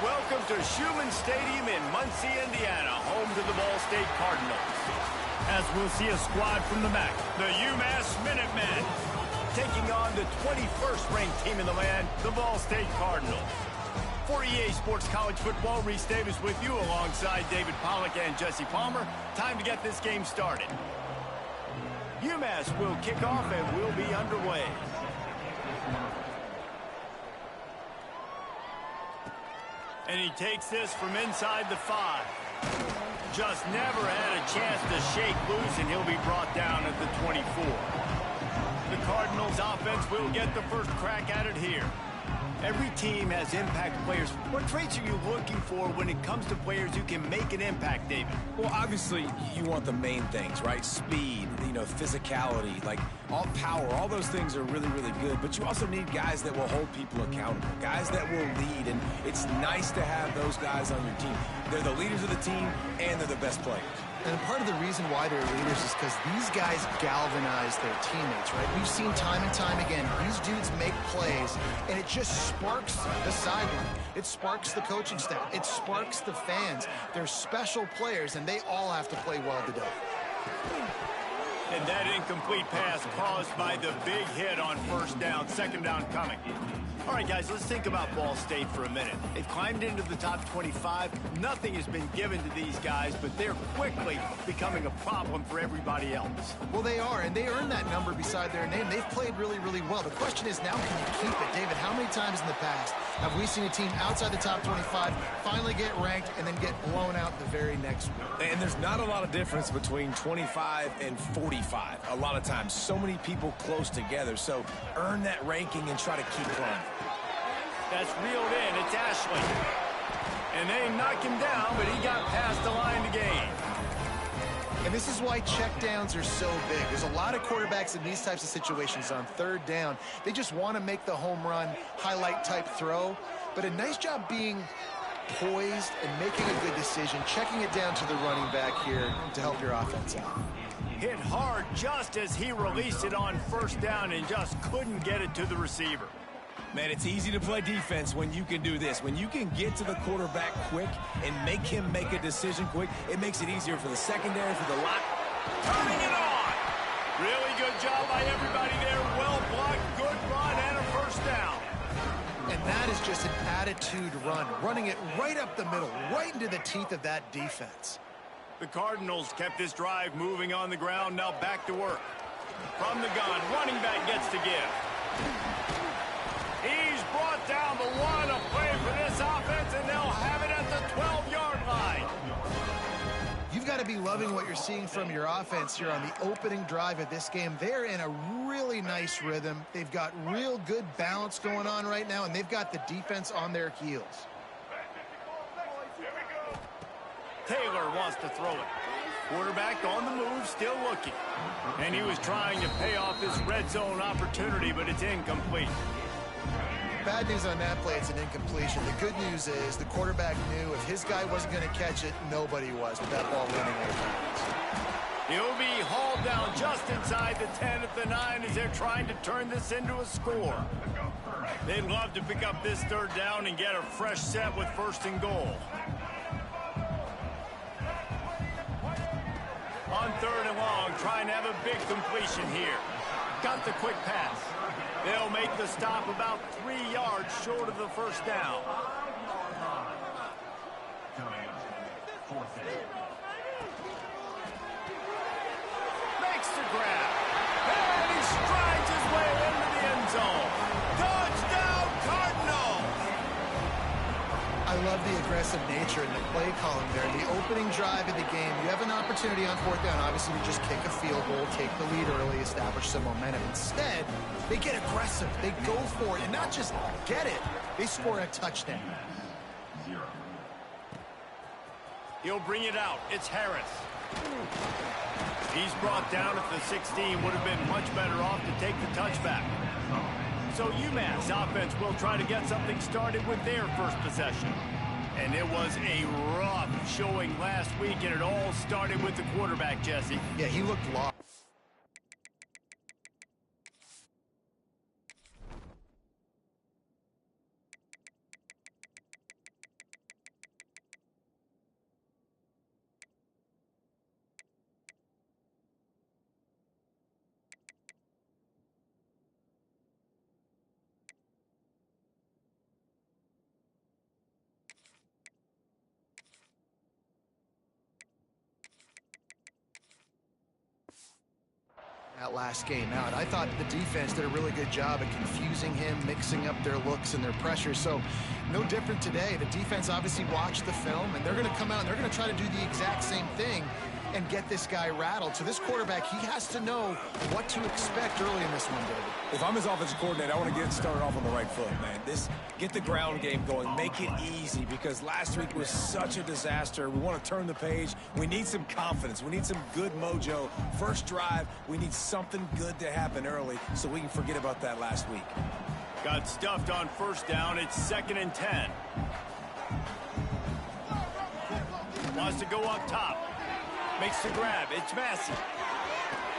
welcome to Schumann Stadium in Muncie, Indiana, home to the Ball State Cardinals. As we'll see a squad from the MAC, the UMass Minutemen, taking on the 21st ranked team in the land, the Ball State Cardinals. For EA Sports College Football, Reese Davis with you alongside David Pollack and Jesse Palmer. Time to get this game started. UMass will kick off and we'll be underway. And he takes this from inside the 5. Just never had a chance to shake loose, and he'll be brought down at the 24. The Cardinals offense will get the first crack at it here. Every team has impact players. What traits are you looking for when it comes to players who can make an impact, David? Well, obviously, you want the main things, right? Speed, physicality, like all power, all those things are really, really good. But you also need guys that will hold people accountable, guys that will lead. And it's nice to have those guys on your team. They're the leaders of the team, and they're the best players. And part of the reason why they're leaders is because these guys galvanize their teammates, right? We've seen time and time again, these dudes make plays, and it just sparks the sideline. It sparks the coaching staff. It sparks the fans. They're special players, and they all have to play well today. And that incomplete pass caused by the big hit on first down, second down coming. All right, guys, let's think about Ball State for a minute. They've climbed into the top 25. Nothing has been given to these guys, but they're quickly becoming a problem for everybody else. Well, they are, and they earned that number beside their name. They've played really, really well. The question is, now can you keep it? David, how many times in the past have we seen a team outside the top 25 finally get ranked and then get blown out the very next week? And there's not a lot of difference between 25 and 45. A lot of times, so many people close together. So earn that ranking and try to keep climbing. That's reeled in. It's Ashley. And they knock him down, but he got past the line to gain. And this is why checkdowns are so big. There's a lot of quarterbacks in these types of situations on third down. They just want to make the home run, highlight type throw. But a nice job being poised and making a good decision, checking it down to the running back here to help your offense out. Hit hard just as he released it on first down and just couldn't get it to the receiver. Man, it's easy to play defense when you can do this. When you can get to the quarterback quick and make him make a decision quick, it makes it easier for the secondary, for the lot. Turning it on! Really good job by everybody there. Well blocked, good run, and a first down. And that is just an attitude run, running it right up the middle, right into the teeth of that defense. The Cardinals kept this drive moving on the ground, now back to work. From the gun, running back gets to give. He's brought down the one, a play for this offense, and they'll have it at the 12-yard line. You've got to be loving what you're seeing from your offense here on the opening drive of this game. They're in a really nice rhythm. They've got real good balance going on right now, and they've got the defense on their heels. Taylor wants to throw it. Quarterback on the move, still looking. And he was trying to pay off this red zone opportunity, but it's incomplete. Bad news on that play, it's an incompletion. The good news is the quarterback knew if his guy wasn't going to catch it, nobody was with that ball running out of bounds. He'll be hauled down just inside the 10 at the 9 as they're trying to turn this into a score. They'd love to pick up this third down and get a fresh set with first and goal. On third and long, trying to have a big completion here. Got the quick pass. They'll make the stop about 3 yards short of the first down. Makes the grab. And he strides his way into the end zone. Touchdown, Cardinals! I love the aggressive nature in the play calling there. In the opening drive of the game, you have an opportunity on fourth down. Obviously, you just kick a field goal, take the lead early, establish some momentum. Instead, they get aggressive. They go for it, and not just get it. They score a touchdown. He'll bring it out. It's Harris. He's brought down at the 16. Would have been much better off to take the touchback. So UMass offense will try to get something started with their first possession. And it was a rough showing last week, and it all started with the quarterback, Jesse. Yeah, he looked lost. that last game out. I thought the defense did a really good job at confusing him, mixing up their looks and their pressure. So no different today. The defense obviously watched the film, and they're going to come out and they're going to try to do the exact same thing and get this guy rattled. So this quarterback, he has to know what to expect early in this one, David. If I'm his offensive coordinator, I want to get started off on the right foot, man. Get the ground game going. Make it easy, because last week was such a disaster. We want to turn the page. We need some confidence. We need some good mojo. First drive, we need something good to happen early so we can forget about that last week. Got stuffed on first down. It's 2nd and 10. Wants to go up top. Makes the grab. It's Massey.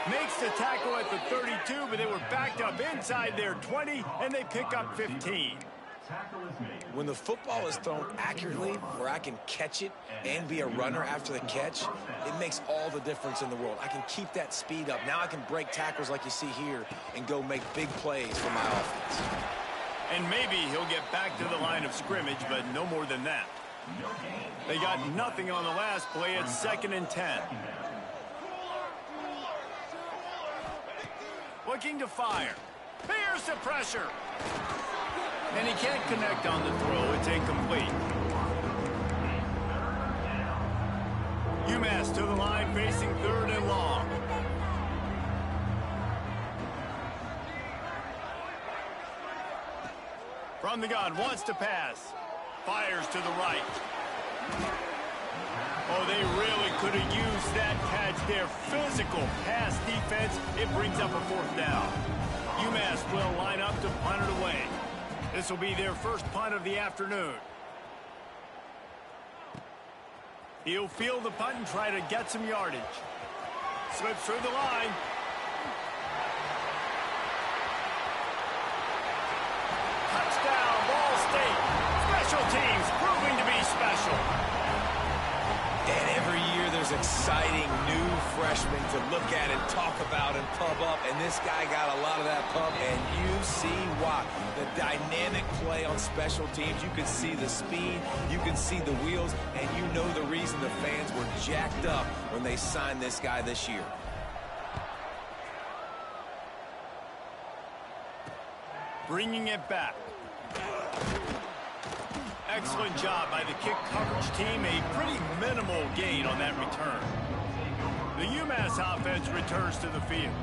Makes the tackle at the 32, but they were backed up inside their 20, and they pick up 15. When the football is thrown accurately, where I can catch it and be a runner after the catch, it makes all the difference in the world. I can keep that speed up. Now I can break tackles like you see here and go make big plays for my offense. And maybe he'll get back to the line of scrimmage, but no more than that. They got nothing on the last play at 2nd and 10. Looking to fire. Here's the pressure. And he can't connect on the throw. It's incomplete. UMass to the line, facing 3rd and long. From the gun, wants to pass. Fires to the right. Oh, they really could have used that catch there. Physical pass defense. It brings up a 4th down. UMass will line up to punt it away. This will be their first punt of the afternoon. He'll field the punt and try to get some yardage. Slips through the line. Touchdown, Ball State. Special teams proving to be special. And every year there's exciting new freshmen to look at and talk about and pub up. And this guy got a lot of that pub, and you see why. The dynamic play on special teams. You can see the speed. You can see the wheels. And you know the reason the fans were jacked up when they signed this guy this year. Bringing it back. Excellent job by the kick coverage team. A pretty minimal gain on that return. The UMass offense returns to the field.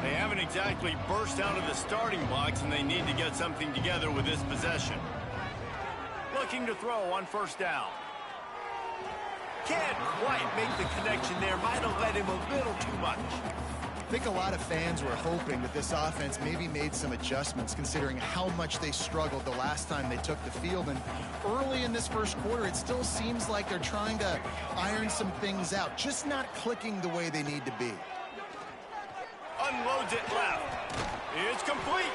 They haven't exactly burst out of the starting blocks, and they need to get something together with this possession. Looking to throw on 1st down. Can't quite make the connection there. Might have let him a little too much. I think a lot of fans were hoping that this offense maybe made some adjustments, considering how much they struggled the last time they took the field. And early in this first quarter, it still seems like they're trying to iron some things out, just not clicking the way they need to be. Unloads it left. It's complete.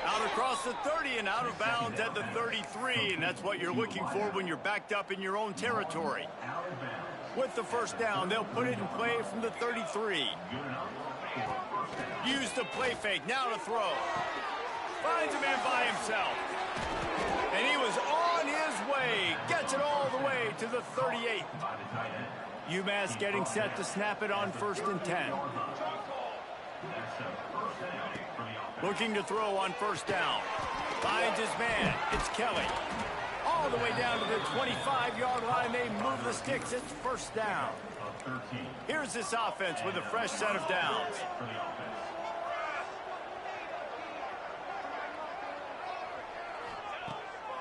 Out across the 30 and out of bounds at the 33, and that's what you're looking for when you're backed up in your own territory. With the 1st down, they'll put it in play from the 33. Use the play fake, now to throw. Finds a man by himself. And he was on his way. Gets it all the way to the 38. UMass getting set to snap it on 1st and 10. Looking to throw on 1st down. Finds his man. It's Kelly. All the way down to the 25-yard line. They move the sticks. It's 1st down. Here's this offense with a fresh set of downs.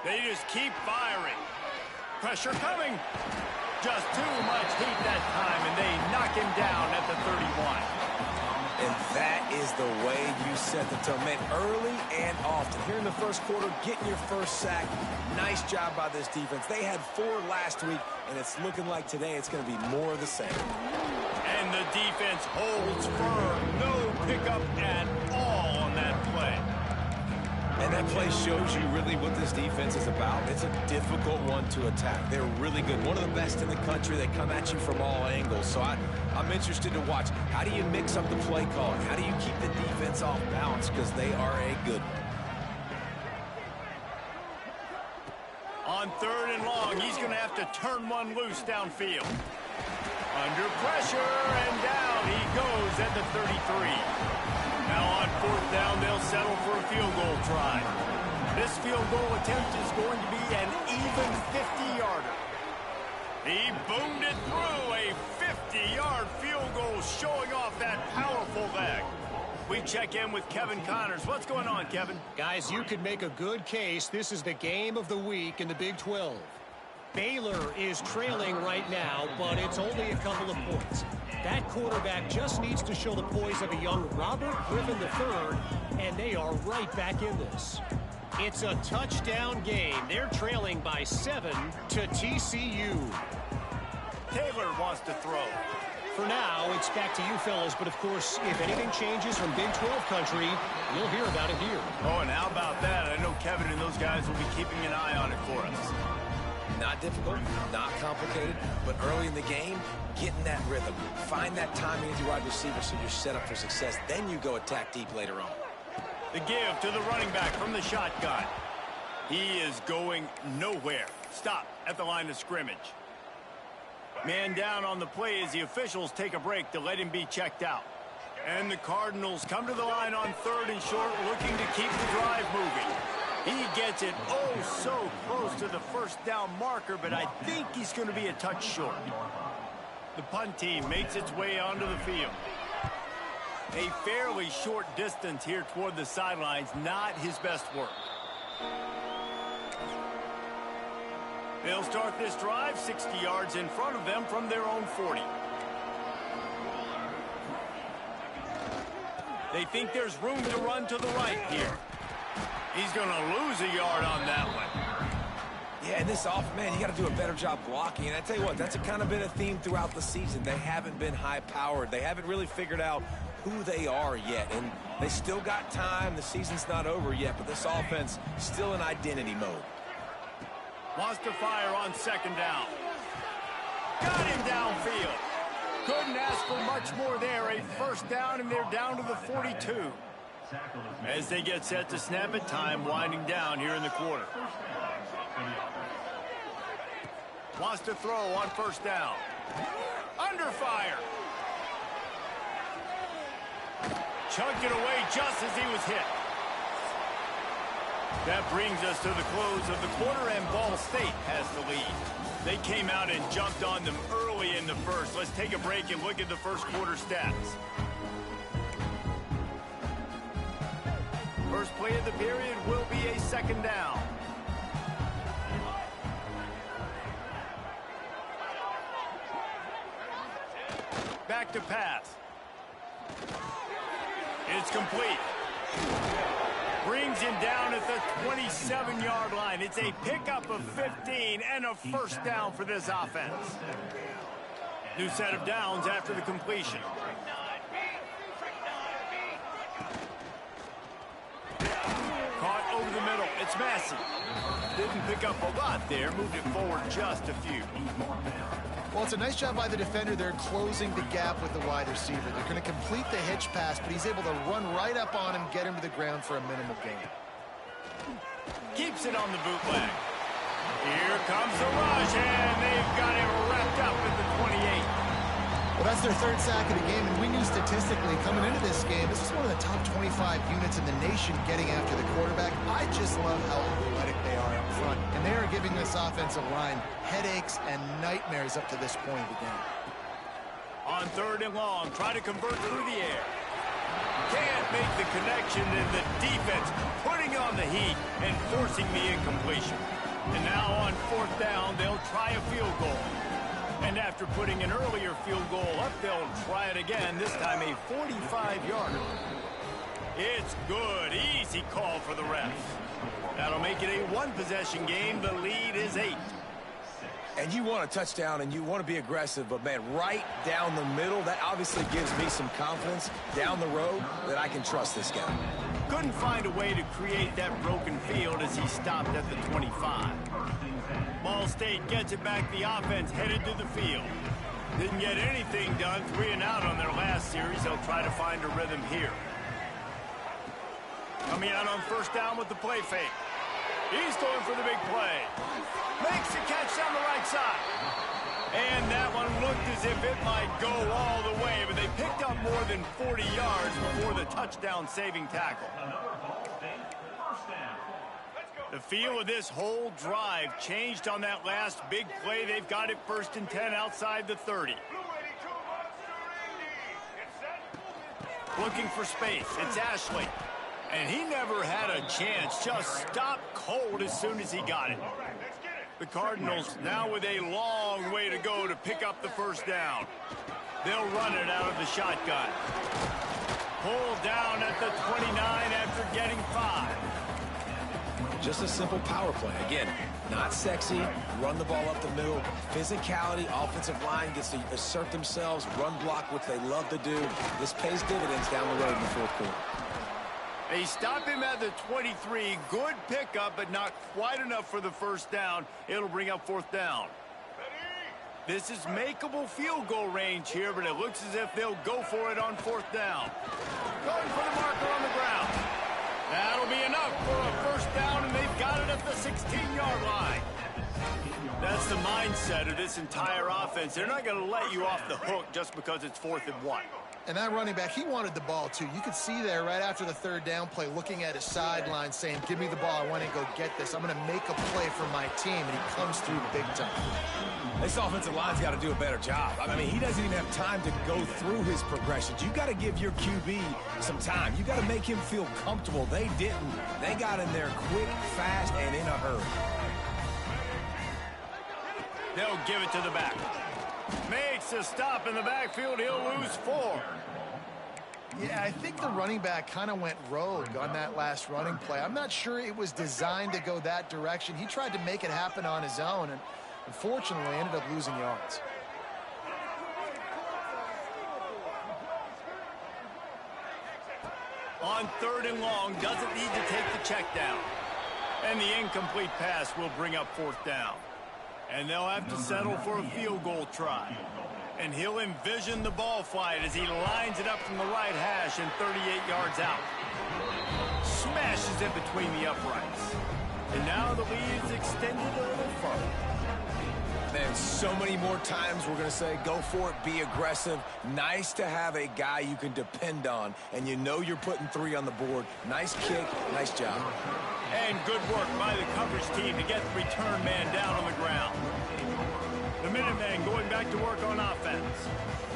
They just keep firing. Pressure coming. Just too much heat that time, and they knock him down at the 31. And that is the way you set the tone. Man, early and often. Here in the first quarter, getting your first sack. Nice job by this defense. They had 4 last week, and it's looking like today it's going to be more of the same. And the defense holds firm. No pickup at all on that play. And that play shows you really what this defense is about. It's a difficult one to attack. They're really good. One of the best in the country. They come at you from all angles. So I'm interested to watch. How do you mix up the play calling? How do you keep the defense off balance? Because they are a good one. On 3rd and long, he's going to have to turn one loose downfield. Under pressure, and down he goes at the 33. Now on 4th down, they'll settle for a field goal try. This field goal attempt is going to be an even 50-yarder. He boomed it through, a 50-yard field goal showing off that powerful leg. We check in with Kevin Connors. What's going on, Kevin? Guys, you could make a good case. This is the game of the week in the Big 12. Baylor is trailing right now, but it's only a couple of points. That quarterback just needs to show the poise of a young Robert Griffin III, and they are right back in this. It's a touchdown game. They're trailing by 7 to TCU. Taylor wants to throw. For now, it's back to you fellas, but of course, if anything changes from Big 12 country, you'll hear about it here. Oh, and how about that? I know Kevin and those guys will be keeping an eye on it for us. Not difficult, not complicated, but early in the game, get in that rhythm. Find that timing with your wide receiver so you're set up for success. Then you go attack deep later on. The give to the running back from the shotgun. He is going nowhere. Stop at the line of scrimmage. Man down on the play as the officials take a break to let him be checked out. And the Cardinals come to the line on 3rd and short, looking to keep the drive moving. He gets it oh so close to the 1st down marker, but I think he's going to be a touch short. The punt team makes its way onto the field. A fairly short distance here toward the sidelines, not his best work. They'll start this drive 60 yards in front of them from their own 40. They think there's room to run to the right here. He's going to lose a yard on that one. Yeah, and this man, you got to do a better job blocking. And I tell you what, that's kind of been a theme throughout the season. They haven't been high-powered. They haven't really figured out who they are yet. And they still got time. The season's not over yet, but this offense still in identity mode. Wants to fire on 2nd down. Got him downfield. Couldn't ask for much more there. A 1st down, and they're down to the 42. As they get set to snap it, time winding down here in the quarter. Wants to throw on 1st down. Under fire. Chunked it away just as he was hit. That brings us to the close of the quarter, and Ball State has the lead. They came out and jumped on them early in the 1st. Let's take a break and look at the 1st quarter stats. First play of the period will be a 2nd down. Back to pass. It's complete. Brings him down at the 27-yard line. It's a pickup of 15 and a 1st down for this offense. New set of downs after the completion. Caught over the middle. It's Massey. Didn't pick up a lot there. Moved it forward just a few. Well, it's a nice job by the defender. They're closing the gap with the wide receiver. They're going to complete the hitch pass, but he's able to run right up on him, get him to the ground for a minimal gain. Keeps it on the bootleg. Here comes the rush, and they've got him wrapped up at the 28. Well, that's their 3rd sack of the game, and we knew statistically coming into this game, this is one of the top 25 units in the nation getting after the quarterback. I just love how athletic they are up front, and they are giving this offensive line headaches and nightmares up to this point of the game. On 3rd and long, try to convert through the air. Can't make the connection, and the defense putting on the heat and forcing the incompletion. And now on 4th down, they'll try a field goal. And after putting an earlier field goal up, they'll try it again, this time a 45-yarder. It's good. Easy call for the refs. That'll make it a 1-possession game. The lead is 8. And you want a touchdown, and you want to be aggressive, but, man, right down the middle, that obviously gives me some confidence down the road that I can trust this guy. Couldn't find a way to create that broken field as he stopped at the 25. Ball State gets it back. The offense headed to the field. Didn't get anything done. 3 and out on their last series. They'll try to find a rhythm here. Coming out on 1st down with the play fake. He's going for the big play. Makes the catch down the right side. And that one looked as if it might go all the way, but they picked up more than 40 yards before the touchdown-saving tackle. The feel of this whole drive changed on that last big play. They've got it 1st and 10 outside the 30. Looking for space. It's Ashley. And he never had a chance. Just stopped cold as soon as he got it. The Cardinals now with a long way to go to pick up the 1st down. They'll run it out of the shotgun. Pulled down at the 29 after getting 5. Just a simple power play. Again, not sexy, run the ball up the middle. Physicality, offensive line gets to assert themselves, run block, which they love to do. This pays dividends down the road in the 4th quarter. They stop him at the 23. Good pickup, but not quite enough for the 1st down. It'll bring up 4th down. This is makeable field goal range here, but it looks as if they'll go for it on 4th down. Going for the marker on the ground. That'll be enough for a 1st down, and they've got it at the 16-yard line. That's the mindset of this entire offense. They're not going to let you off the hook just because it's 4th and 1. And that running back, he wanted the ball, too. You could see there right after the 3rd down play, looking at his sideline, saying, give me the ball. I want to go get this. I'm going to make a play for my team. And he comes through big time. This offensive line's got to do a better job. I mean, he doesn't even have time to go through his progressions. You got to give your QB some time. You got to make him feel comfortable. They didn't. They got in there quick, fast, and in a hurry. They'll give it to the back. Makes a stop in the backfield. He'll lose 4. Yeah, I think the running back kind of went rogue on that last running play. I'm not sure it was designed to go that direction. He tried to make it happen on his own, and unfortunately ended up losing yards. On 3rd and long, doesn't need to take the check down. And the incomplete pass will bring up 4th down. And they'll have to settle for a field goal try. And he'll envision the ball flight as he lines it up from the right hash and 38 yards out. Smashes it between the uprights. And now the lead's extended a little further. Man, so many more times we're going to say, go for it, be aggressive. Nice to have a guy you can depend on, and you know you're putting 3 on the board. Nice kick, nice job. And good work by the coverage team to get the return man down on the ground. The Minutemen going back to work on offense.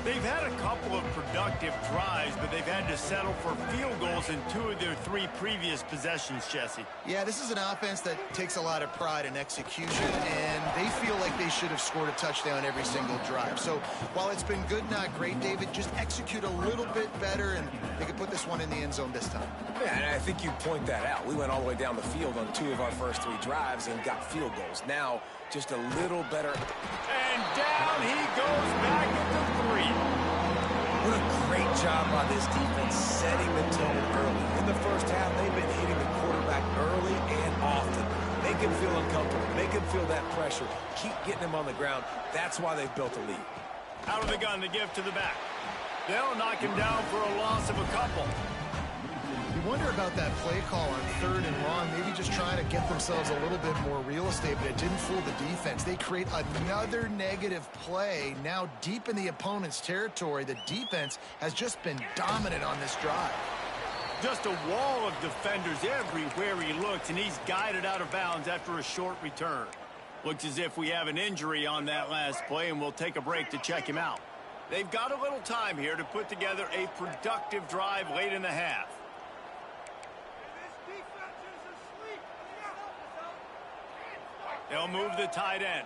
They've had a couple of productive drives, but they've had to settle for field goals in 2 of their 3 previous possessions, Jesse. Yeah, this is an offense that takes a lot of pride in execution, and they feel like they should have scored a touchdown every single drive. So while it's been good, not great, David, just execute a little bit better, and they could put this one in the end zone this time. Yeah, and I think you point that out. We went all the way down the field on 2 of our first 3 drives and got field goals. Now, just a little better. And down he goes back into 3. What a great job by this defense setting the tone early. In the first half, they've been hitting the quarterback early and often. Make him feel uncomfortable. Make him feel that pressure. Keep getting him on the ground. That's why they've built a lead. Out of the gun to give to the back. They'll knock him down for a loss of a couple. You wonder about that play call on 3rd and long, maybe just trying to get themselves a little bit more real estate, but it didn't fool the defense. They create another negative play now deep in the opponent's territory. The defense has just been dominant on this drive. Just a wall of defenders everywhere he looks, and he's guided out of bounds after a short return. Looks as if we have an injury on that last play, and we'll take a break to check him out. They've got a little time here to put together a productive drive late in the half. They'll move the tight end.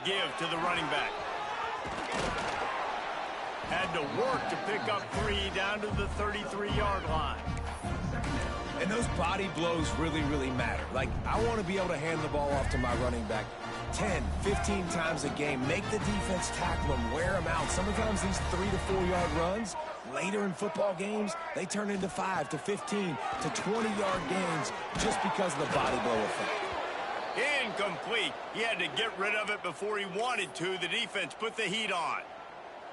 Give to the running back. Had to work to pick up 3 down to the 33-yard line. And those body blows really, really matter. Like, I want to be able to hand the ball off to my running back 10, 15 times a game. Make the defense tackle him, wear him out. Sometimes these 3 to 4 yard runs, later in football games, they turn into 5 to 15 to 20-yard gains just because of the body blow effect. Incomplete. He had to get rid of it before he wanted to. The defense put the heat on.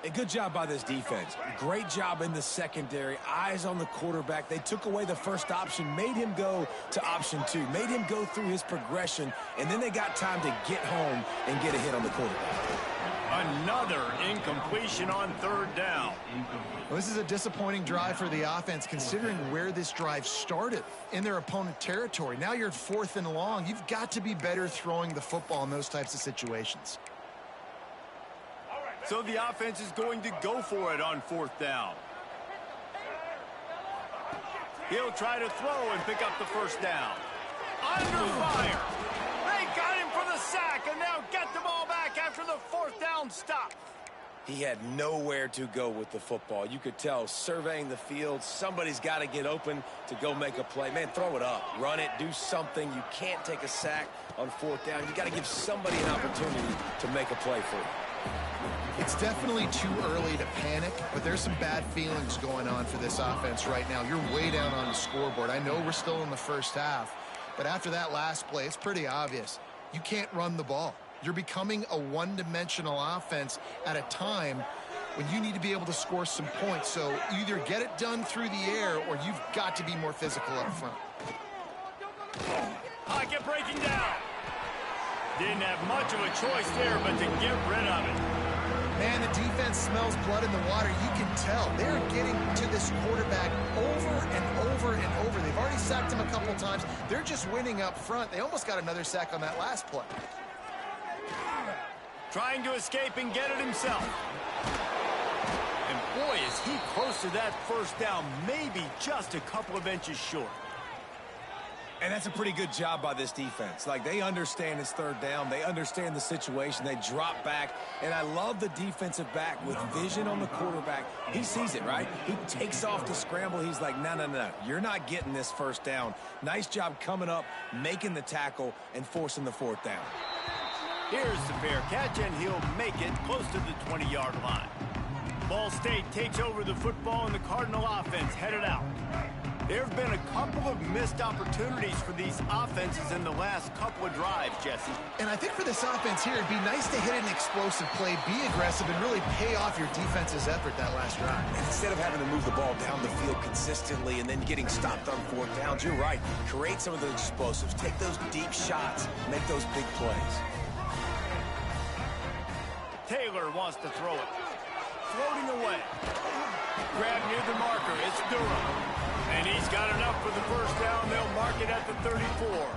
A good job by this defense. Great job in the secondary. Eyes on the quarterback. They took away the first option, made him go to option 2, made him go through his progression, and then they got time to get home and get a hit on the quarterback. Another incompletion on third down. Well, this is a disappointing drive for the offense, considering where this drive started in their opponent territory. Now you're at 4th and long. You've got to be better throwing the football in those types of situations. So the offense is going to go for it on 4th down. He'll try to throw and pick up the first down. Under fire. They got him for the sack, and now get the ball back after the 4th down stop. He had nowhere to go with the football. You could tell, surveying the field, somebody's got to get open to go make a play. Man, throw it up, run it, do something. You can't take a sack on 4th down. You got to give somebody an opportunity to make a play for you. It's definitely too early to panic, but there's some bad feelings going on for this offense right now. You're way down on the scoreboard. I know we're still in the first half, but after that last play, it's pretty obvious. You can't run the ball. You're becoming a one-dimensional offense at a time when you need to be able to score some points. So either get it done through the air or you've got to be more physical up front. Pocket breaking down. Didn't have much of a choice there, but to get rid of it. Man, the defense smells blood in the water. You can tell. They're getting to this quarterback over and over and over. They've already sacked him a couple times. They're just winning up front. They almost got another sack on that last play. Trying to escape and get it himself. And boy, is he close to that first down, maybe just a couple of inches short. And that's a pretty good job by this defense. Like, they understand it's 3rd down. They understand the situation. They drop back. And I love the defensive back with vision on the quarterback. He sees it, right? He takes off the scramble. He's like, no, no, no. You're not getting this first down. Nice job coming up, making the tackle, and forcing the 4th down. Here's the fair catch, and he'll make it close to the 20-yard line. Ball State takes over the football, and the Cardinal offense headed out. There have been a couple of missed opportunities for these offenses in the last couple of drives, Jesse. And I think for this offense here, it'd be nice to hit an explosive play, be aggressive, and really pay off your defense's effort that last drive. And instead of having to move the ball down the field consistently and then getting stopped on 4th downs, you're right. Create some of those explosives. Take those deep shots. Make those big plays. Taylor wants to throw it. Floating away. Grab near the marker. It's Durham. And he's got enough for the first down. They'll mark it at the 34.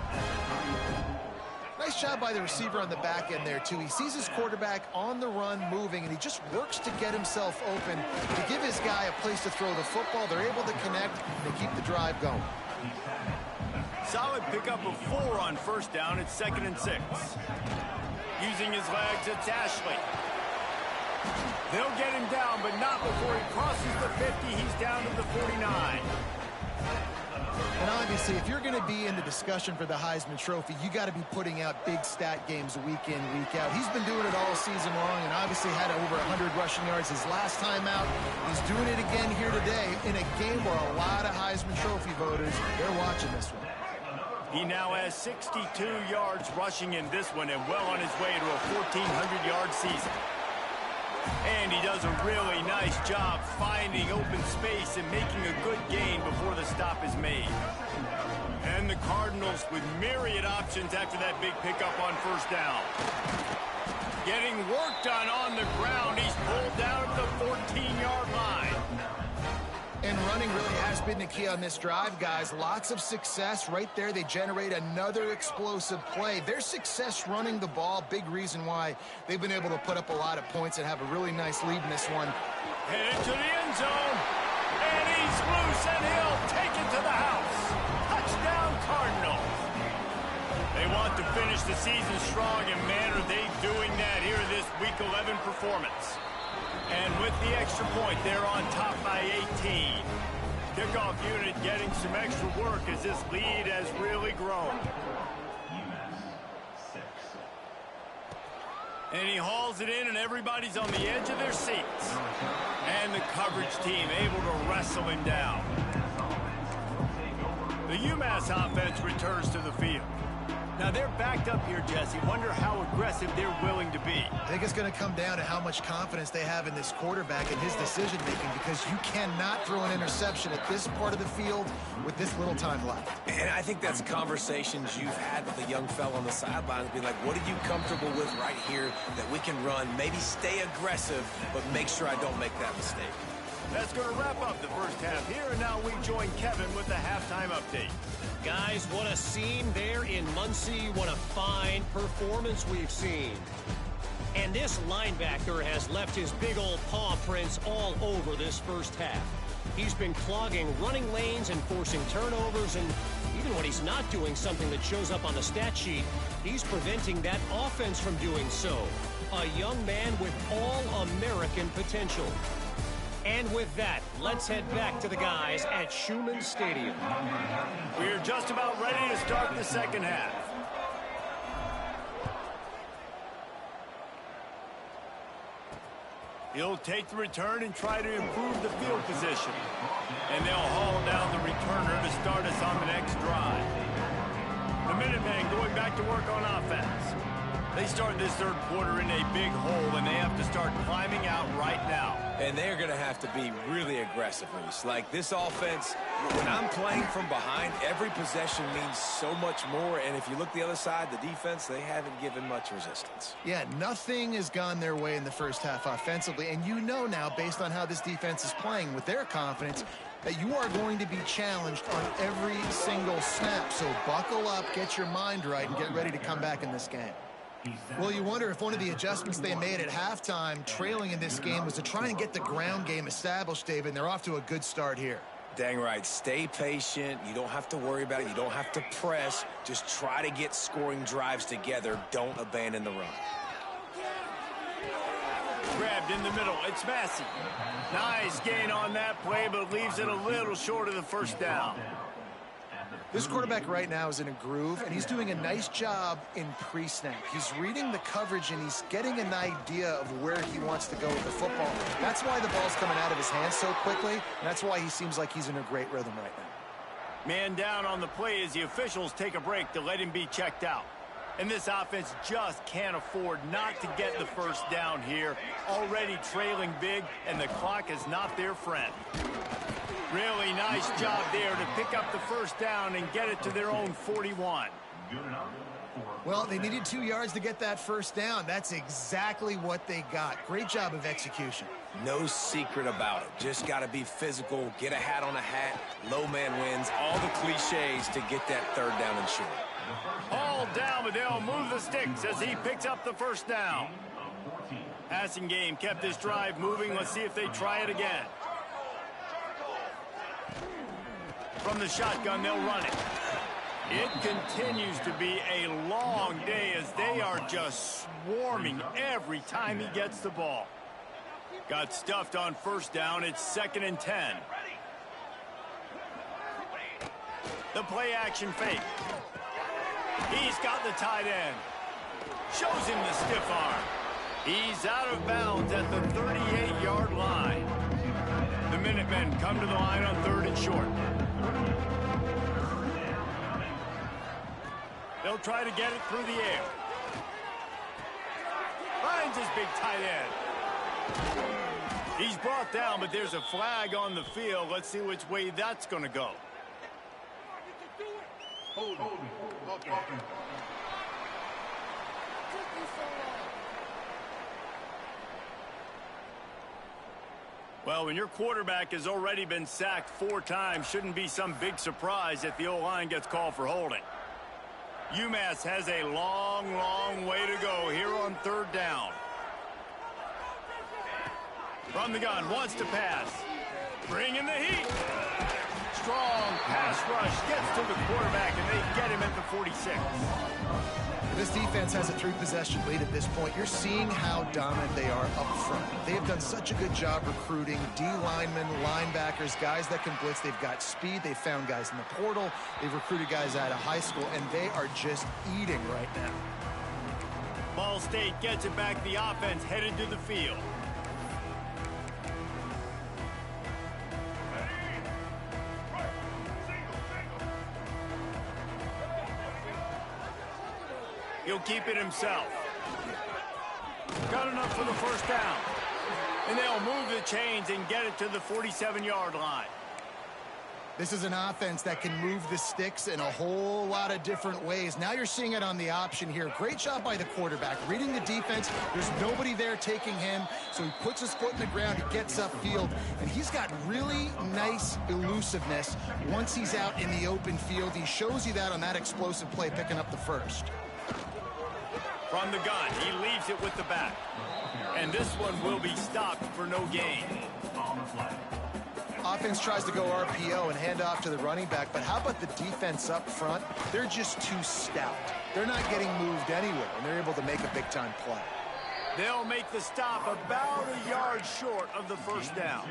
Nice job by the receiver on the back end there, too. He sees his quarterback on the run moving, and he just works to get himself open to give his guy a place to throw the football. They're able to connect and keep the drive going. Solid pickup of 4 on first down. It's 2nd and 6. Using his legs, it's Ashley. They'll get him down, but not before he crosses the 50. He's down to the 49. And obviously, if you're going to be in the discussion for the Heisman Trophy, you got to be putting out big stat games week in, week out. He's been doing it all season long and obviously had over 100 rushing yards his last time out. He's doing it again here today in a game where a lot of Heisman Trophy voters, they're watching this one. He now has 62 yards rushing in this one and well on his way to a 1,400-yard season. And he does a really nice job finding open space and making a good gain before the stop is made. And the Cardinals with myriad options after that big pickup on first down. Getting work done on the ground. He's pulled down at the 14-yard line. And running really has been the key on this drive, guys. Lots of success right there. They generate another explosive play. Their success running the ball, big reason why they've been able to put up a lot of points and have a really nice lead in this one. Headed to the end zone. And he's loose, and he'll take it to the house. Touchdown, Cardinals. They want to finish the season strong, and man, are they doing that here in this Week 11 performance. And with the extra point, they're on top by 18. Kickoff unit getting some extra work as this lead has really grown. And he hauls it in, and everybody's on the edge of their seats. And the coverage team able to wrestle him down. The UMass offense returns to the field. Now they're backed up here, Jesse. Wonder how aggressive aggressive they're willing to be. I think it's going to come down to how much confidence they have in this quarterback and his decision-making, because you cannot throw an interception at this part of the field with this little time left. And I think that's conversations you've had with a young fella on the sidelines, being like, what are you comfortable with right here that we can run? Maybe stay aggressive, but make sure I don't make that mistake. That's going to wrap up the first half here, and now we join Kevin with the halftime update. Guys, what a scene there in Muncie. What a fine performance we've seen. And this linebacker has left his big old paw prints all over this first half. He's been clogging running lanes and forcing turnovers, and even when he's not doing something that shows up on the stat sheet, he's preventing that offense from doing so. A young man with all-American potential. And with that, let's head back to the guys at Schumann Stadium. We're just about ready to start the second half. He'll take the return and try to improve the field position. And they'll haul down the returner to start us on the next drive. The Minutemen going back to work on offense. They start this third quarter in a big hole, and they have to start climbing out right now. And they're going to have to be really aggressive, Reese. Like, this offense, when I'm playing from behind, every possession means so much more. And if you look the other side, the defense, they haven't given much resistance. Yeah, nothing has gone their way in the first half offensively. And you know now, based on how this defense is playing with their confidence, that you are going to be challenged on every single snap. So buckle up, get your mind right, and get ready to come back in this game. Well, you wonder if one of the adjustments they made at halftime, trailing in this game, was to try and get the ground game established, David, and they're off to a good start here. Dang right. Stay patient. You don't have to worry about it. You don't have to press. Just try to get scoring drives together. Don't abandon the run. Grabbed in the middle. It's Massey. Nice gain on that play, but leaves it a little short of the first down. This quarterback right now is in a groove, and he's doing a nice job in pre-snap. He's reading the coverage, and he's getting an idea of where he wants to go with the football. That's why the ball's coming out of his hands so quickly, and that's why he seems like he's in a great rhythm right now. Man down on the play as the officials take a break to let him be checked out. And this offense just can't afford not to get the first down here. Already trailing big, and the clock is not their friend. Really nice job there to pick up the first down and get it to their own 41. Well, they needed 2 yards to get that first down. That's exactly what they got. Great job of execution. No secret about it. Just got to be physical, get a hat on a hat, low man wins, all the cliches to get that third down and short. All down, but they'll move the sticks as he picks up the first down. Passing game kept this drive moving. Let's see if they try it again. From the shotgun, they'll run it. It continues to be a long day as they are just swarming every time he gets the ball. Got stuffed on first down. It's 2nd and 10. The play action fake. He's got the tight end. Shows him the stiff arm. He's out of bounds at the 38-yard line. The Minutemen come to the line on 3rd and short. They'll try to get it through the air. Finds his big tight end. He's brought down, but there's a flag on the field. Let's see which way that's going to go. Well, when your quarterback has already been sacked 4 times, shouldn't be some big surprise if the O-line gets called for holding. UMass has a long, long way to go here on 3rd down. From the gun, wants to pass. Bringing the heat. Strong pass rush gets to the quarterback, and they get him at the 46. This defense has a 3-possession lead at this point. You're seeing how dominant they are up front. They have done such a good job recruiting D-linemen, linebackers, guys that can blitz. They've got speed. They've found guys in the portal. They've recruited guys out of high school, and they are just eating right now. Ball State gets it back. The offense headed to the field. He'll keep it himself. Got enough for the first down. And they'll move the chains and get it to the 47-yard line. This is an offense that can move the sticks in a whole lot of different ways. Now you're seeing it on the option here. Great job by the quarterback. Reading the defense, there's nobody there taking him, so he puts his foot in the ground, he gets upfield, and he's got really nice elusiveness once he's out in the open field. He shows you that on that explosive play, picking up the first. From the gun, he leaves it with the back. And this one will be stopped for no gain. Offense tries to go RPO and hand off to the running back, but how about the defense up front? They're just too stout. They're not getting moved anywhere, and they're able to make a big-time play. They'll make the stop about a yard short of the first down.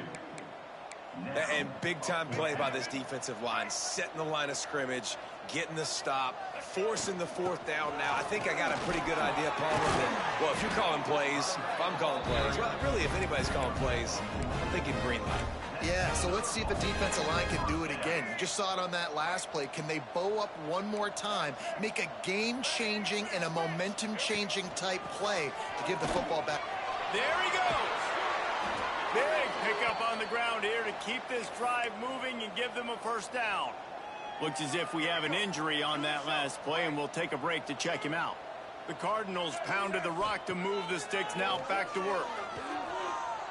And big-time play by this defensive line, setting the line of scrimmage, getting the stop, forcing the fourth down now. I think I got a pretty good idea, Palmer, that, well, if you're calling plays, if I'm calling plays, well, really, if anybody's calling plays, I'm thinking green light. Yeah, so let's see if the defensive line can do it again. You just saw it on that last play. Can they bow up one more time, make a game-changing and a momentum-changing type play to give the football back? There he goes. Big pickup on the ground here to keep this drive moving and give them a first down. Looks as if we have an injury on that last play, and we'll take a break to check him out. The Cardinals pounded the rock to move the sticks, now back to work.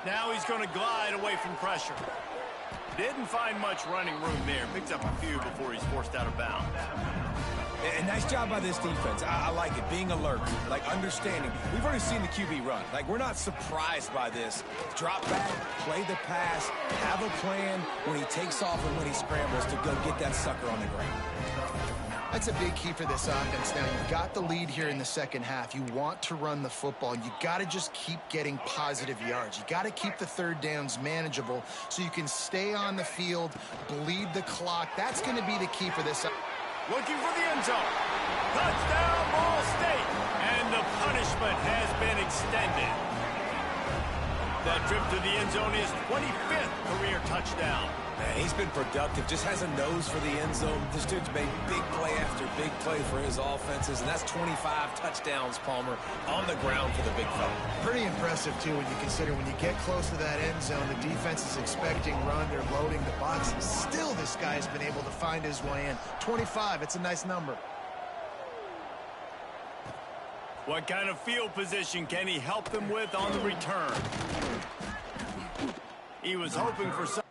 Now he's going to glide away from pressure. Didn't find much running room there. Picks up a few before he's forced out of bounds. And nice job by this defense. I like it. Being alert, like understanding. We've already seen the QB run. Like, we're not surprised by this. Drop back, play the pass, have a plan when he takes off and when he scrambles to go get that sucker on the ground. That's a big key for this offense. Now, you've got the lead here in the second half. You want to run the football. You got to just keep getting positive yards. You got to keep the third downs manageable so you can stay on the field, bleed the clock. That's going to be the key for this. Looking for the end zone. Touchdown, Ball State. And the punishment has been extended. That trip to the end zone is 25th career touchdown. Man, he's been productive, just has a nose for the end zone. This dude's made big play after big play for his offenses, and that's 25 touchdowns, Palmer, on the ground for the big fella. Pretty impressive, too, when you consider when you get close to that end zone, the defense is expecting run, they're loading the box. Still, this guy's been able to find his way in. 25, it's a nice number. What kind of field position can he help them with on the return? He was hoping for some.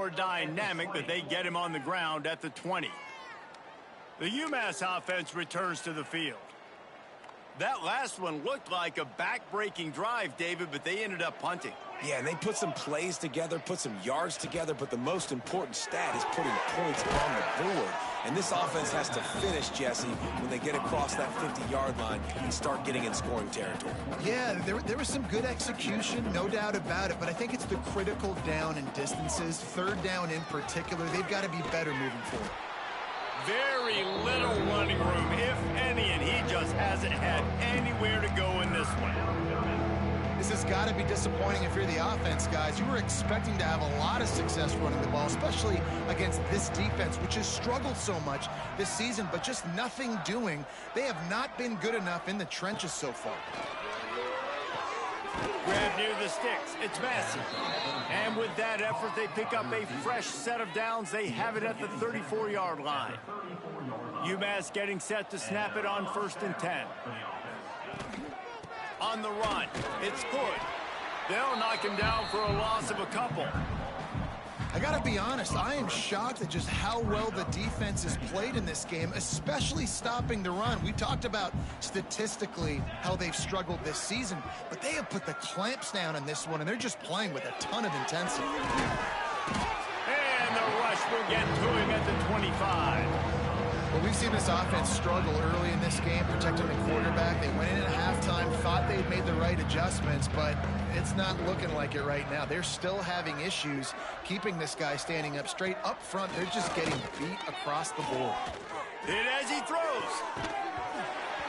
more dynamic, but they get him on the ground at the 20. The UMass offense returns to the field. That last one looked like a back-breaking drive, David, but they ended up punting. Yeah, and they put some plays together, put some yards together, but the most important stat is putting points on the board. And this offense has to finish, Jesse, when they get across that 50-yard line and start getting in scoring territory. Yeah, there was some good execution, no doubt about it, but I think it's the critical down and distances, third down in particular. They've got to be better moving forward. Very little running room, if any, and he just hasn't had anywhere to go in this one. This has got to be disappointing if you're the offense, guys. You were expecting to have a lot of success running the ball, especially against this defense, which has struggled so much this season, but just nothing doing. They have not been good enough in the trenches so far. Grab near the sticks. It's Massey. And with that effort, they pick up a fresh set of downs. They have it at the 34-yard line. UMass getting set to snap it on 1st and 10. On the run, it's good. They'll knock him down for a loss of a couple. I got to be honest, I am shocked at just how well the defense has played in this game, especially stopping the run. We talked about statistically how they've struggled this season, but they have put the clamps down in this one, and they're just playing with a ton of intensity. And the rush will get to him at the 25. Well, we've seen this offense struggle early in this game, protecting the quarterback. They went in at halftime, thought they'd made the right adjustments, but it's not looking like it right now. They're still having issues keeping this guy standing up straight. Up front, they're just getting beat across the board. Hit as he throws.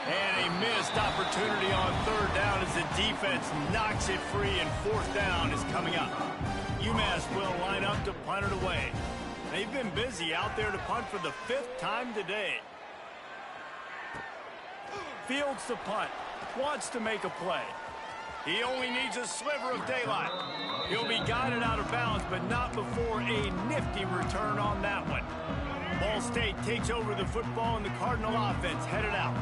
And a missed opportunity on 3rd down as the defense knocks it free, and 4th down is coming up. UMass will line up to punt it away. They've been busy out there to punt for the 5th time today. Fields the punt. Wants to make a play. He only needs a sliver of daylight. He'll be guided out of bounds, but not before a nifty return on that one. Ball State takes over the football, and the Cardinal offense headed out.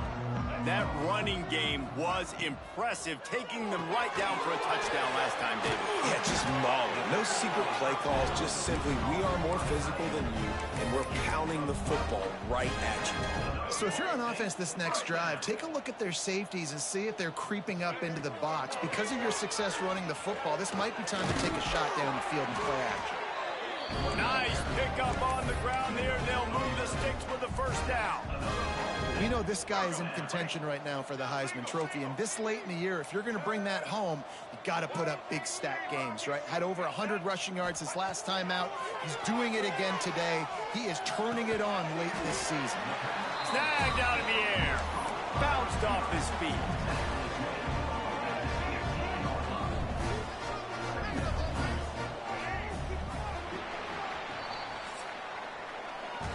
That running game was impressive, taking them right down for a touchdown last time, David. Yeah, just mauling. No secret play calls, just simply we are more physical than you, and we're pounding the football right at you. So if you're on offense this next drive, take a look at their safeties and see if they're creeping up into the box. Because of your success running the football, this might be time to take a shot down the field and play action. Nice pickup on the ground there. They'll move the sticks for the 1st down. We know this guy is in contention right now for the Heisman Trophy, and this late in the year, if you're going to bring that home, you got to put up big stat games, right? Had over 100 rushing yards his last time out. He's doing it again today. He is turning it on late this season. Snagged out of the air. Bounced off his feet.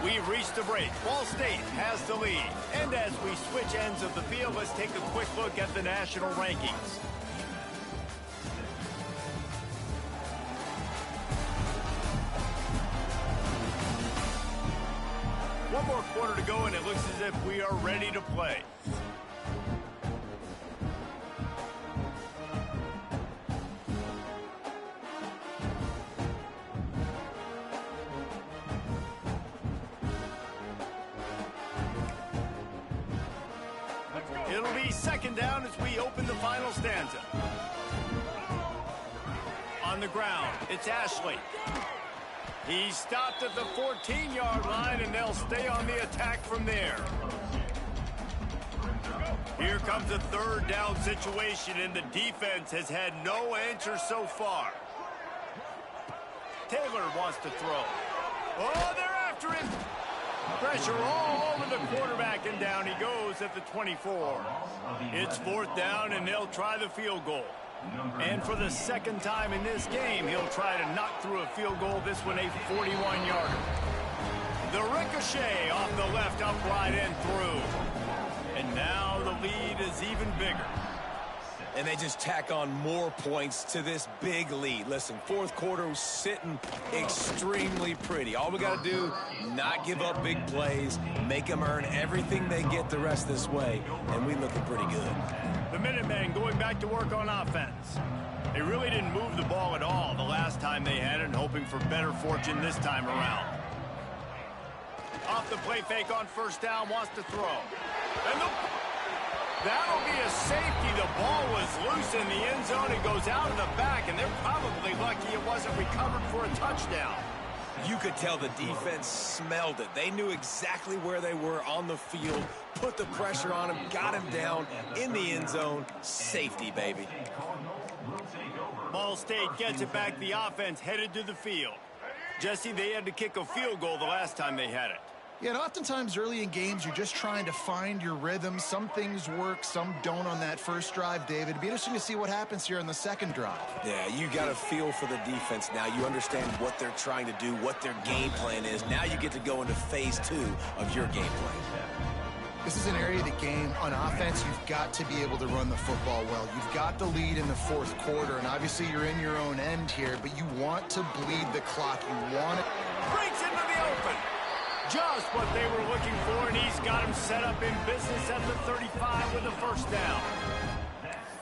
We've reached the break. Ball State has the lead. And as we switch ends of the field, let's take a quick look at the national rankings. One more quarter to go, and it looks as if we are ready to play. It'll be 2nd down as we open the final stanza. On the ground, it's Ashley. He stopped at the 14-yard line, and they'll stay on the attack from there. Here comes a 3rd down situation, and the defense has had no answer so far. Taylor wants to throw. Oh, they're after him. Pressure all over the quarterback, and down he goes at the 24. It's 4th down, and they'll try the field goal. And for the 2nd time in this game, he'll try to knock through a field goal, this one a 41-yarder. The ricochet off the left upright and through. And now the lead is even bigger. And they just tack on more points to this big lead. Listen, 4th quarter was sitting extremely pretty. All we got to do, not give up big plays, make them earn everything they get the rest this way, and we looking pretty good. The Minutemen going back to work on offense. They really didn't move the ball at all the last time they had it, and hoping for better fortune this time around. Off the play fake on first down, wants to throw. And that'll be a safety. The ball was loose in the end zone. It goes out of the back, and they're probably lucky it wasn't recovered for a touchdown. You could tell the defense smelled it. They knew exactly where they were on the field, put the pressure on him, got him down in the end zone. Safety, baby. Ball State gets it back. The offense headed to the field. Jesse, they had to kick a field goal the last time they had it. Yeah, and oftentimes early in games, you're just trying to find your rhythm. Some things work, some don't on that first drive, David. It'd be interesting to see what happens here on the second drive. Yeah, you got a feel for the defense now. You understand what they're trying to do, what their game plan is. Now you get to go into phase 2 of your game plan. This is an area of the game on offense you've got to be able to run the football well. You've got the lead in the fourth quarter, and obviously you're in your own end here, but you want to bleed the clock. You want it. Breaks into the open. Just what they were looking for, and he's got him set up in business at the 35 with a first down.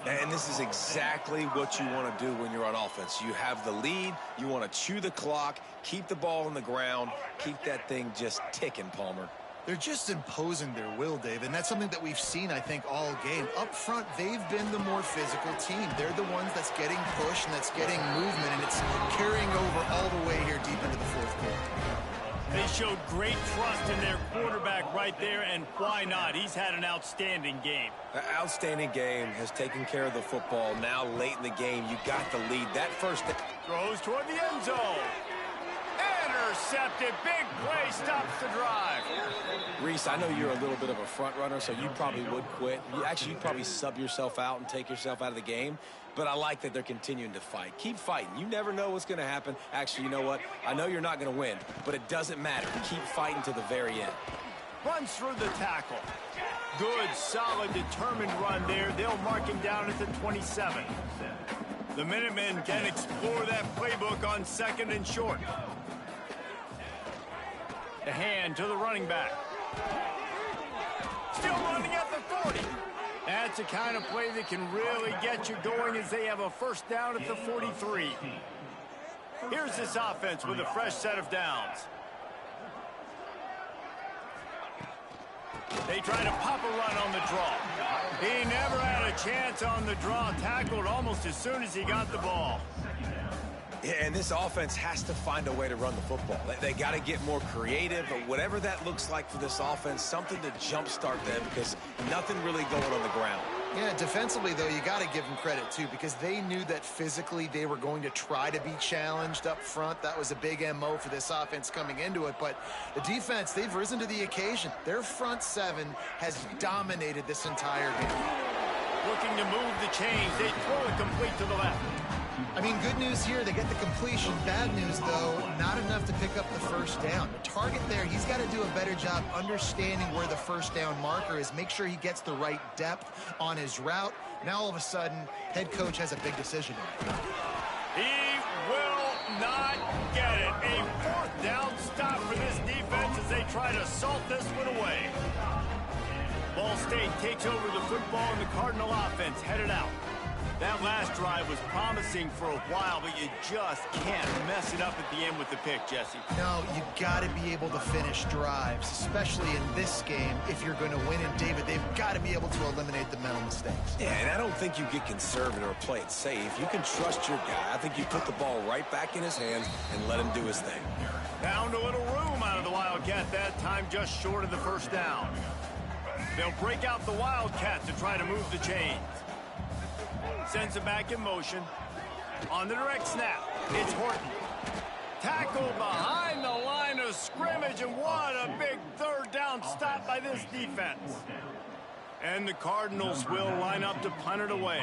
And this is exactly what you want to do when you're on offense. You have the lead, you want to chew the clock, keep the ball on the ground, keep that thing just ticking, Palmer. They're just imposing their will, Dave, and that's something that we've seen, I think, all game. Up front, they've been the more physical team. They're the ones that's getting pushed and that's getting movement, and it's carrying over all the way here deep into the fourth quarter. They showed great trust in their quarterback right there, and why not? He's had an outstanding game. An outstanding game, has taken care of the football. Now late in the game, you got the lead. That first throws toward the end zone. Intercepted. Big play, stops the drive. Reese, I know you're a little bit of a front runner, so you probably would quit. You'd probably sub yourself out and take yourself out of the game. But I like that they're continuing to fight. Keep fighting. You never know what's going to happen. Actually, you know what? I know you're not going to win, but it doesn't matter. Keep fighting to the very end. Runs through the tackle. Good, solid, determined run there. They'll mark him down at the 27. The Minutemen can explore that playbook on second and short. The hand to the running back. Still running at the 40. That's the kind of play that can really get you going as they have a first down at the 43. Here's this offense with a fresh set of downs. They try to pop a run on the draw. He never had a chance on the draw. Tackled almost as soon as he got the ball. Yeah, and this offense has to find a way to run the football. They got to get more creative, but whatever that looks like for this offense, something to jumpstart them because nothing really going on the ground. Yeah, defensively, though, you got to give them credit, too, because they knew that physically they were going to try to be challenged up front. That was a big MO for this offense coming into it. But the defense, they've risen to the occasion. Their front seven has dominated this entire game. Looking to move the chains. They throw it complete to the left. I mean, good news here, they get the completion. Bad news, though, not enough to pick up the first down. The target there, he's got to do a better job understanding where the first down marker is, make sure he gets the right depth on his route. Now, all of a sudden, head coach has a big decision. He will not get it. A fourth down stop for this defense as they try to salt this one away. Ball State takes over the football, and the Cardinal offense headed out. That last drive was promising for a while, but you just can't mess it up at the end with the pick, Jesse. No, you got to be able to finish drives, especially in this game. If you're going to win, and David, they've got to be able to eliminate the mental mistakes. Yeah, and I don't think you get conservative or play it safe. You can trust your guy. I think you put the ball right back in his hands and let him do his thing. Found a little room out of the Wildcat that time, just short of the first down. They'll break out the Wildcat to try to move the chains. Sends it back in motion. On the direct snap, it's Horton. Tackled behind the line of scrimmage, and what a big third down stop by this defense. And the Cardinals will line up to punt it away.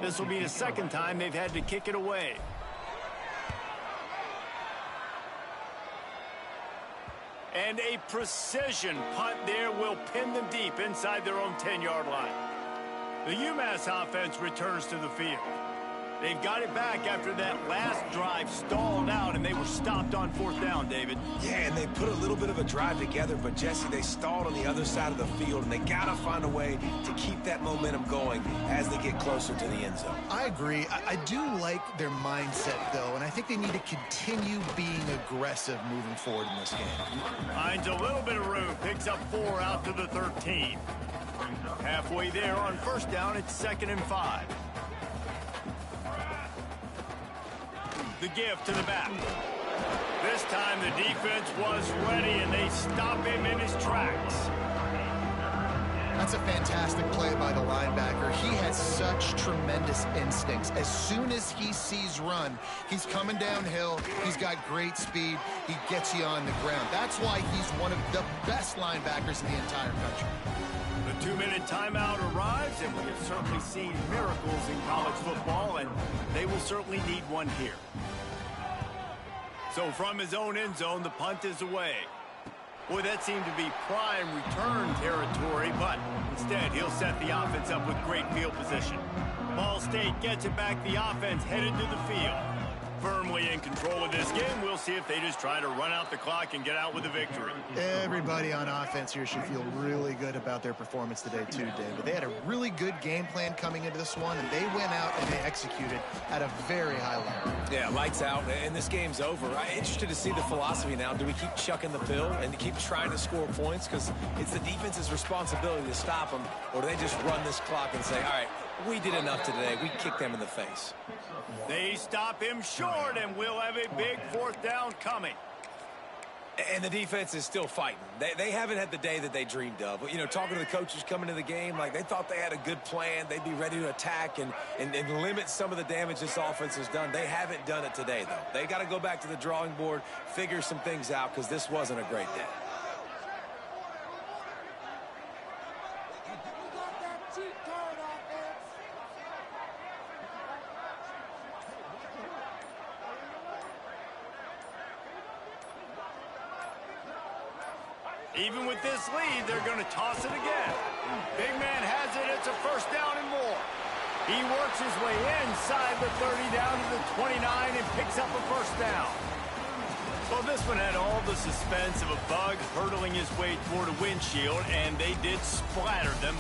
This will be the second time they've had to kick it away. And a precision punt there will pin them deep inside their own 10-yard line. The UMass offense returns to the field. They've got it back after that last drive stalled out, and they were stopped on 4th down, David. Yeah, and they put a little bit of a drive together, but, Jesse, they stalled on the other side of the field, and they got to find a way to keep that momentum going as they get closer to the end zone. I agree. I do like their mindset, though, and I think they need to continue being aggressive moving forward in this game. Finds a little bit of room, picks up 4 out to the 13. Halfway there on 1st down, it's 2nd and 5. The give to the back. This time the defense was ready, and they stop him in his tracks. That's a fantastic play by the linebacker. He has such tremendous instincts. As soon as he sees run, he's coming downhill. He's got great speed. He gets you on the ground. That's why he's one of the best linebackers in the entire country. The 2-minute timeout arrives, and we have certainly seen miracles in college football, and they will certainly need one here. So from his own end zone, the punt is away. Boy, that seemed to be prime return territory, but instead he'll set the offense up with great field position. Ball State gets it back. The offense headed to the field. Firmly in control of this game. We'll see if they just try to run out the clock and get out with a victory. Everybody on offense here should feel really good about their performance today too, David. They had a really good game plan coming into this one, and they went out and they executed at a very high level. Yeah, lights out, and this game's over. I'm interested to see the philosophy now. Do we keep chucking the pill and keep trying to score points? Because it's the defense's responsibility to stop them, or do they just run this clock and say, all right, we did enough today. We kicked them in the face. They stop him short, and we'll have a big 4th down coming. And the defense is still fighting. They haven't had the day that they dreamed of. You know, talking to the coaches coming into the game, like they thought they had a good plan. They'd be ready to attack and limit some of the damage this offense has done. They haven't done it today, though. They got to go back to the drawing board, figure some things out, because this wasn't a great day. Even with this lead, they're going to toss it again. Big man has it. It's a 1st down and more. He works his way inside the 30 down to the 29 and picks up a 1st down. So this one had all the suspense of a bug hurtling his way toward a windshield, and they did splatter them